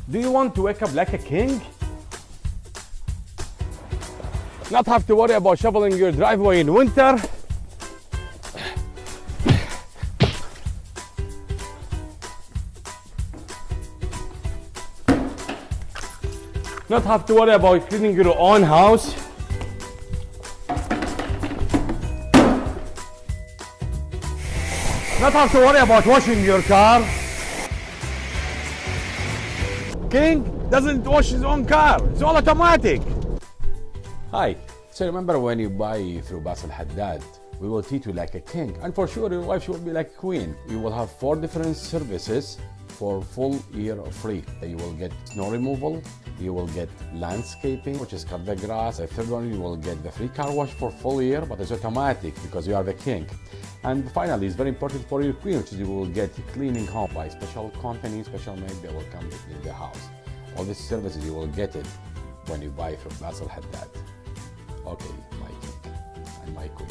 Do you want to wake up like a king? Not have to worry about shoveling your driveway in winter? Not have to worry about cleaning your own house? Not have to worry about washing your car? King doesn't wash his own car. It's all automatic. Hi. So remember, when you buy through Basil Hadad, we will treat you like a king, and for sure your wife will be like a queen. You will have 4 different services for full year free. You will get snow removal, you will get landscaping, which is cut the grass. The third one, you will get the free car wash for full year, but it's automatic because you are the king. And finally, it's very important for your queen, which is you will get cleaning home by special company, special made. They will come to clean the house. All these services, you will get it when you buy from Basil Hadad. Okay, my king and my queen.